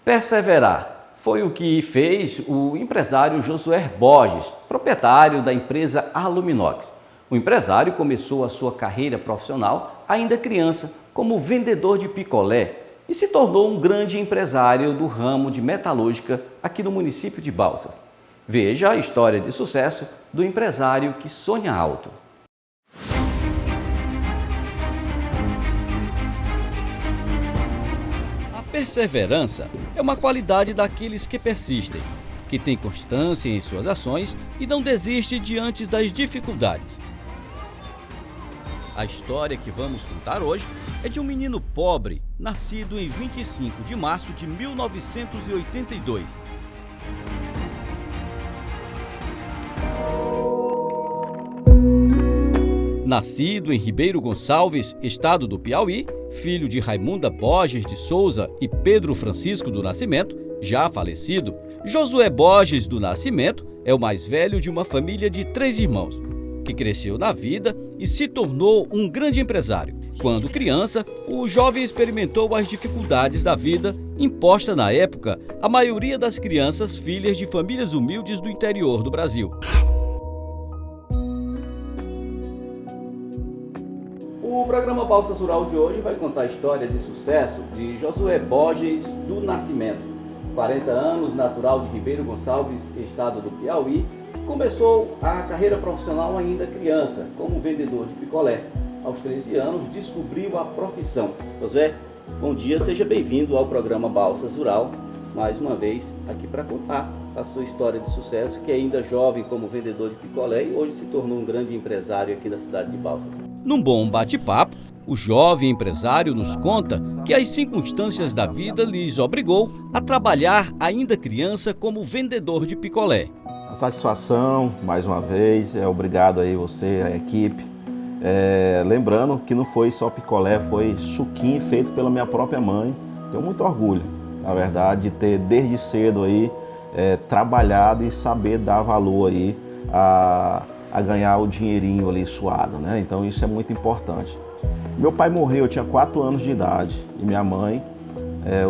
Perseverar foi o que fez o empresário Josué Borges, proprietário da empresa Aluminox. O empresário começou a sua carreira profissional ainda criança como vendedor de picolé e se tornou um grande empresário do ramo de metalúrgica aqui no município de Balsas. Veja a história de sucesso do empresário que sonha alto. A perseverança é uma qualidade daqueles que persistem, que têm constância em suas ações e não desiste diante das dificuldades. A história que vamos contar hoje é de um menino pobre, nascido em 25 de março de 1982. Nascido em Ribeiro Gonçalves, estado do Piauí, filho de Raimunda Borges de Souza e Pedro Francisco do Nascimento, já falecido, Josué Borges do Nascimento é o mais velho de uma família de 3 irmãos, que cresceu na vida e se tornou um grande empresário. Quando criança, o jovem experimentou as dificuldades da vida imposta na época à maioria das crianças filhas de famílias humildes do interior do Brasil. O programa Balsas Rural de hoje vai contar a história de sucesso de Josué Borges do Nascimento, 40 anos, natural de Ribeiro Gonçalves, estado do Piauí, que começou a carreira profissional ainda criança, como vendedor de picolé. Aos 13 anos, descobriu a profissão. Josué, bom dia, seja bem-vindo ao programa Balsas Rural, mais uma vez aqui para contar a sua história de sucesso, que ainda jovem como vendedor de picolé e hoje se tornou um grande empresário aqui na cidade de Balsas. Num bom bate-papo, o jovem empresário nos conta que as circunstâncias da vida lhes obrigou a trabalhar ainda criança como vendedor de picolé. A satisfação, mais uma vez, obrigado aí você, a equipe. Lembrando que não foi só picolé, foi suquinho feito pela minha própria mãe. Tenho muito orgulho, na verdade, de ter desde cedo aí trabalhado e saber dar valor aí a ganhar o dinheirinho ali suado, né? Então isso é muito importante. Meu pai morreu, eu tinha 4 anos de idade e minha mãe,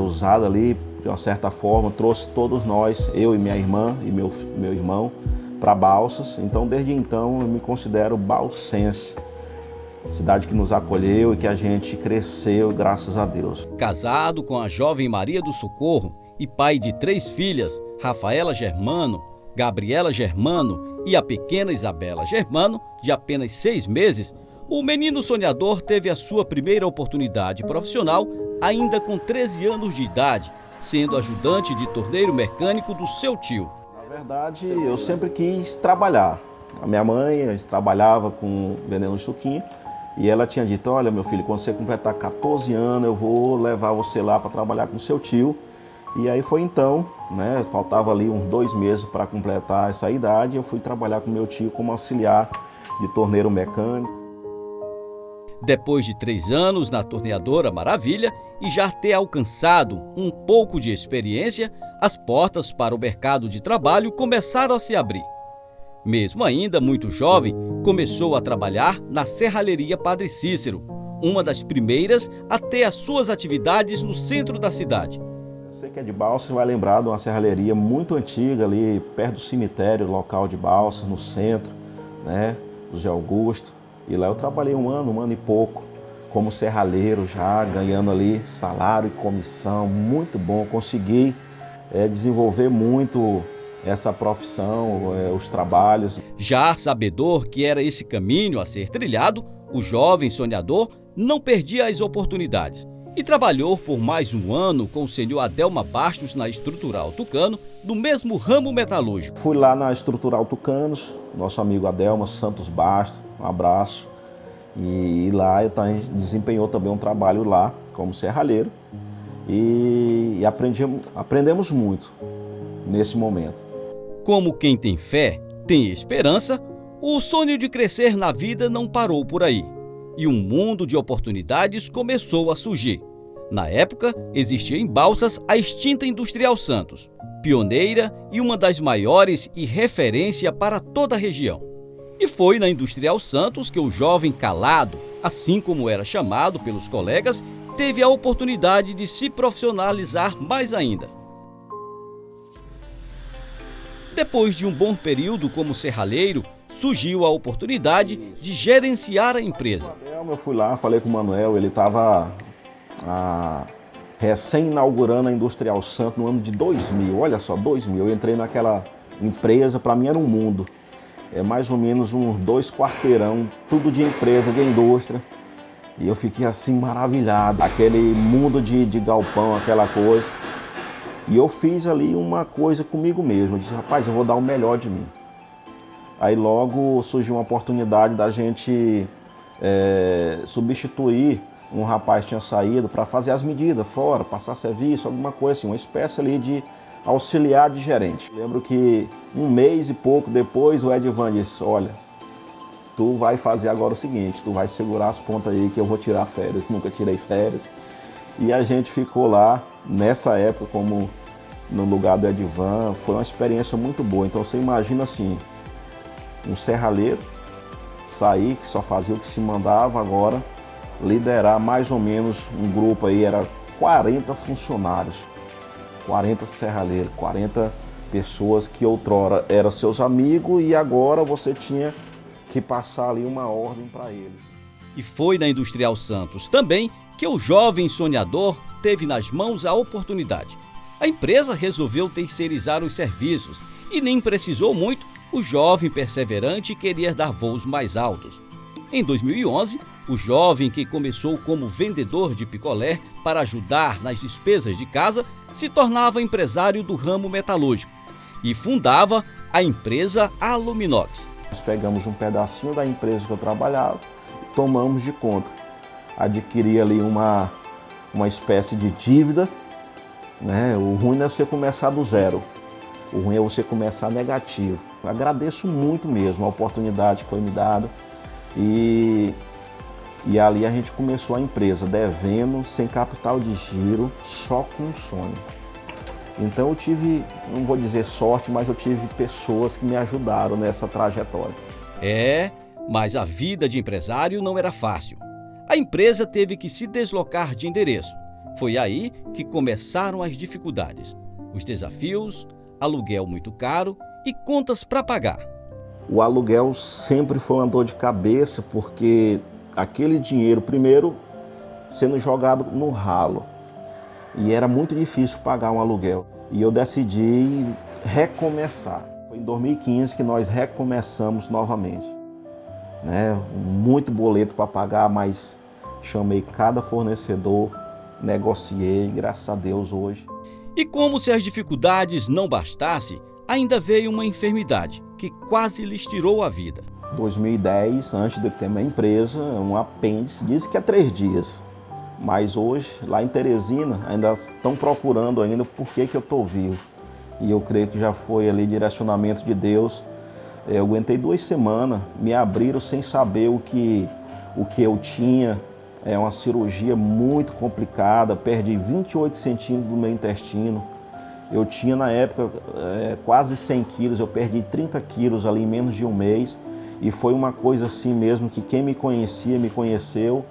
usada ali de uma certa forma, trouxe todos nós, eu e minha irmã e meu irmão, para Balsas. Então desde então eu me considero balsense, cidade que nos acolheu e que a gente cresceu, graças a Deus. Casado com a jovem Maria do Socorro e pai de 3 filhas, Rafaela Germano, Gabriela Germano e a pequena Isabela Germano, de apenas 6 meses, o menino sonhador teve a sua primeira oportunidade profissional ainda com 13 anos de idade, sendo ajudante de torneiro mecânico do seu tio. Na verdade, eu sempre quis trabalhar. A minha mãe trabalhava vendendo suquinho e ela tinha dito: olha, meu filho, quando você completar 14 anos, eu vou levar você lá para trabalhar com o seu tio. E aí foi então, né, faltava ali uns 2 meses para completar essa idade, eu fui trabalhar com meu tio como auxiliar de torneiro mecânico. Depois de 3 anos na torneadora Maravilha e já ter alcançado um pouco de experiência, as portas para o mercado de trabalho começaram a se abrir. Mesmo ainda muito jovem, começou a trabalhar na Serralheria Padre Cícero, uma das primeiras a ter as suas atividades no centro da cidade. Você que é de Balsas vai lembrar de uma serralheria muito antiga ali, perto do cemitério local de Balsas, no centro, né, do Zé Augusto. E lá eu trabalhei um ano e pouco, como serralheiro já, ganhando ali salário e comissão, muito bom. Consegui desenvolver muito essa profissão, os trabalhos. Já sabedor que era esse caminho a ser trilhado, o jovem sonhador não perdia as oportunidades e trabalhou por mais um ano com o senhor Adelma Bastos na Estrutural Tucano, no mesmo ramo metalúrgico. Fui lá na Estrutural Tucanos, nosso amigo Adelma Santos Bastos, um abraço. E lá eu desempenhou também um trabalho lá como serralheiro e aprendemos muito nesse momento. Como quem tem fé, tem esperança, o sonho de crescer na vida não parou por aí. E um mundo de oportunidades começou a surgir. Na época, existia em Balsas a extinta Industrial Santos, pioneira e uma das maiores e referência para toda a região. E foi na Industrial Santos que o jovem Calado, assim como era chamado pelos colegas, teve a oportunidade de se profissionalizar mais ainda. Depois de um bom período como serralheiro, surgiu a oportunidade de gerenciar a empresa. Eu fui lá, falei com o Manuel, ele estava recém-inaugurando a Industrial Santo no ano de 2000, olha só, 2000. Eu entrei naquela empresa, para mim era um mundo. É mais ou menos uns 2 quarteirão, tudo de empresa, de indústria. E eu fiquei assim maravilhado, aquele mundo de galpão, aquela coisa. E eu fiz ali uma coisa comigo mesmo, eu disse, rapaz, eu vou dar o melhor de mim. Aí logo surgiu uma oportunidade da gente substituir um rapaz que tinha saído para fazer as medidas fora, passar serviço, alguma coisa assim, uma espécie ali de auxiliar de gerente. Lembro que 1 mês e pouco depois o Edvan disse, olha, tu vai fazer agora o seguinte, tu vai segurar as pontas aí que eu vou tirar férias, nunca tirei férias. E a gente ficou lá, nessa época, como no lugar do Edvan, foi uma experiência muito boa. Então você imagina assim, um serralheiro sair, que só fazia o que se mandava, agora liderar mais ou menos um grupo aí, era 40 funcionários, 40 serralheiros, 40 pessoas que outrora eram seus amigos e agora você tinha que passar ali uma ordem para eles. E foi na Industrial Santos também que o jovem sonhador teve nas mãos a oportunidade. A empresa resolveu terceirizar os serviços e nem precisou muito, o jovem perseverante queria dar voos mais altos. Em 2011, o jovem que começou como vendedor de picolé para ajudar nas despesas de casa se tornava empresário do ramo metalúrgico e fundava a empresa Aluminox. Nós pegamos um pedacinho da empresa que eu trabalhava e tomamos de conta. Adquiri ali uma espécie de dívida, né? O ruim não é você começar do zero, o ruim é você começar negativo. Eu agradeço muito mesmo a oportunidade que foi me dada e ali a gente começou a empresa devendo, sem capital de giro, só com um sonho. Então eu tive, não vou dizer sorte, mas eu tive pessoas que me ajudaram nessa trajetória. Mas a vida de empresário não era fácil. A empresa teve que se deslocar de endereço. Foi aí que começaram as dificuldades. Os desafios, aluguel muito caro e contas para pagar. O aluguel sempre foi uma dor de cabeça, porque aquele dinheiro, primeiro, sendo jogado no ralo. E era muito difícil pagar um aluguel. E eu decidi recomeçar. Foi em 2015 que nós recomeçamos novamente. Muito boleto para pagar, mas chamei cada fornecedor, negociei, graças a Deus hoje. E como se as dificuldades não bastassem, ainda veio uma enfermidade que quase lhes tirou a vida. 2010, antes de ter minha empresa, um apêndice, disse que é 3 dias. Mas hoje, lá em Teresina, ainda estão procurando ainda por que eu estou vivo. E eu creio que já foi ali direcionamento de Deus. Eu aguentei 2 semanas, me abriram sem saber o que eu tinha. É uma cirurgia muito complicada, perdi 28 centímetros do meu intestino. Eu tinha na época quase 100 quilos, eu perdi 30 quilos ali em menos de um mês. E foi uma coisa assim mesmo que quem me conhecia, me conheceu,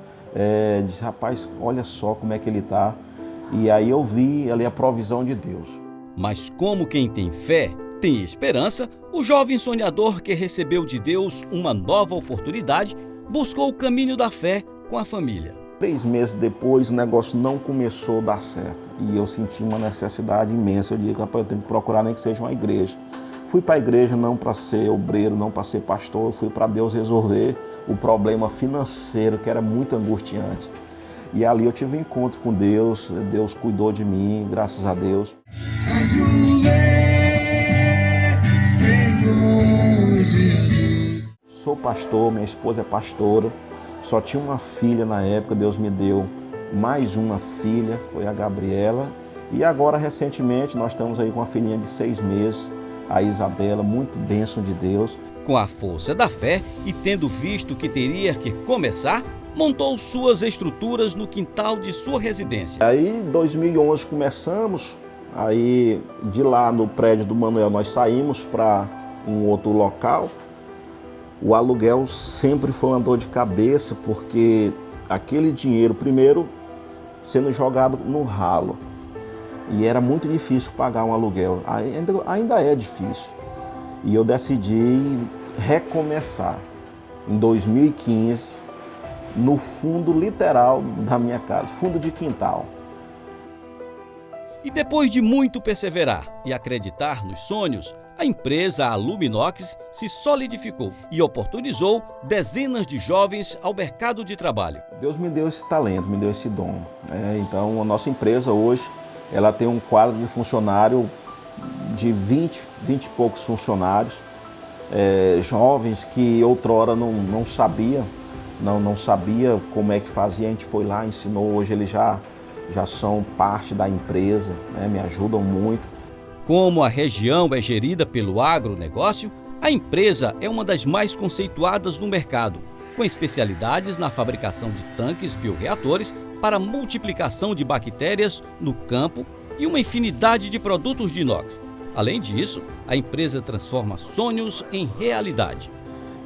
disse, rapaz, olha só como é que ele está. E aí eu vi ali a provisão de Deus. Mas como quem tem fé, tem esperança, o jovem sonhador que recebeu de Deus uma nova oportunidade, buscou o caminho da fé com a família. 3 meses depois o negócio não começou a dar certo. E eu senti uma necessidade imensa. Eu digo, rapaz, eu tenho que procurar nem que seja uma igreja. Fui para a igreja não para ser obreiro, não para ser pastor, fui para Deus resolver o problema financeiro, que era muito angustiante. E ali eu tive um encontro com Deus, Deus cuidou de mim, graças a Deus. Sou pastor, minha esposa é pastora, só tinha uma filha na época, Deus me deu mais uma filha, foi a Gabriela. E agora, recentemente, nós estamos aí com uma filhinha de 6 meses, a Isabela, muito bênção de Deus. Com a força da fé e tendo visto que teria que começar, montou suas estruturas no quintal de sua residência. Aí, em 2011, começamos, aí de lá no prédio do Manuel nós saímos para um outro local. O aluguel sempre foi uma dor de cabeça, porque aquele dinheiro, primeiro, sendo jogado no ralo. E era muito difícil pagar um aluguel, ainda é difícil. e eu decidi recomeçar em 2015 no fundo literal da minha casa, fundo de quintal. E depois de muito perseverar e acreditar nos sonhos, a empresa Aluminox se solidificou e oportunizou dezenas de jovens ao mercado de trabalho. Deus me deu esse talento, me deu esse dom. Então a nossa empresa hoje ela tem um quadro de funcionário de 20 e poucos funcionários, jovens que outrora não sabia como é que fazia, a gente foi lá, ensinou, hoje eles já são parte da empresa, me ajudam muito. Como a região é gerida pelo agronegócio, a empresa é uma das mais conceituadas no mercado, com especialidades na fabricação de tanques bioreatores para multiplicação de bactérias no campo e uma infinidade de produtos de inox. Além disso, a empresa transforma sonhos em realidade.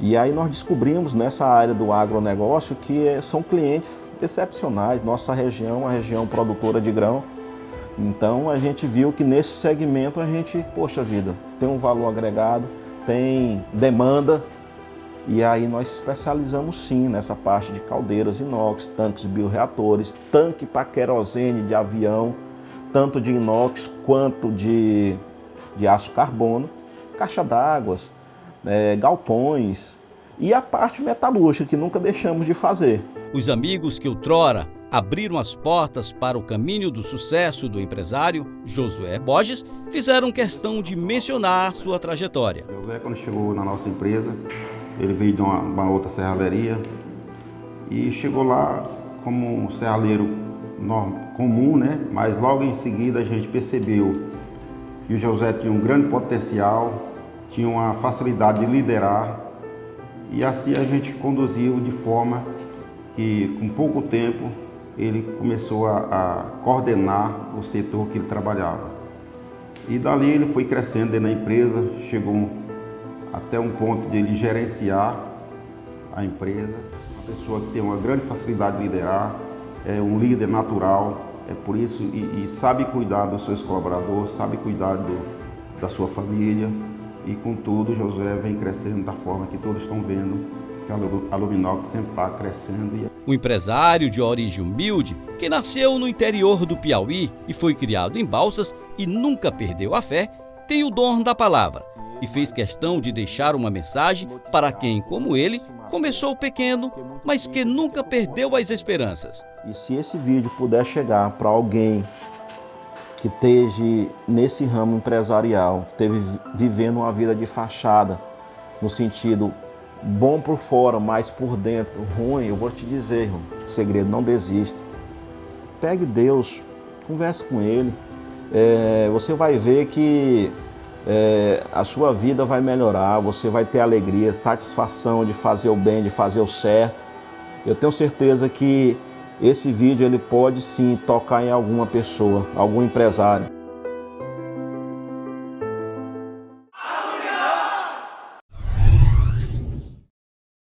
E aí nós descobrimos nessa área do agronegócio que são clientes excepcionais. Nossa região é uma região produtora de grão. Então a gente viu que nesse segmento a gente, poxa vida, tem um valor agregado, tem demanda. E aí nós especializamos sim nessa parte de caldeiras inox, tanques bioreatores, tanque para querosene de avião, tanto de inox quanto de aço carbono, caixa d'água, galpões e a parte metalúrgica que nunca deixamos de fazer. Os amigos que outrora abriram as portas para o caminho do sucesso do empresário Josué Borges fizeram questão de mencionar sua trajetória. Josué, quando chegou na nossa empresa, ele veio de uma outra serralheria e chegou lá como um serralheiro comum, né? Mas logo em seguida a gente percebeu que o Josué tinha um grande potencial, tinha uma facilidade de liderar e assim a gente conduziu de forma que com pouco tempo ele começou a coordenar o setor que ele trabalhava. E dali ele foi crescendo dentro da empresa, chegou até um ponto de ele gerenciar a empresa. Uma pessoa que tem uma grande facilidade de liderar, é um líder natural, por isso, e sabe cuidar dos seus colaboradores, sabe cuidar da sua família. E contudo, Josué vem crescendo da forma que todos estão vendo, que a Aluminox sempre está crescendo. O empresário de origem humilde, que nasceu no interior do Piauí e foi criado em Balsas e nunca perdeu a fé, tem o dom da palavra e fez questão de deixar uma mensagem para quem, como ele, começou pequeno, mas que nunca perdeu as esperanças. E se esse vídeo puder chegar para alguém que esteja nesse ramo empresarial, que esteve vivendo uma vida de fachada, no sentido bom por fora, mas por dentro ruim, eu vou te dizer, irmão, o segredo, não desista. Pegue Deus, converse com Ele, você vai ver que a sua vida vai melhorar, você vai ter alegria, satisfação de fazer o bem, de fazer o certo. Eu tenho certeza que esse vídeo ele pode sim tocar em alguma pessoa, algum empresário.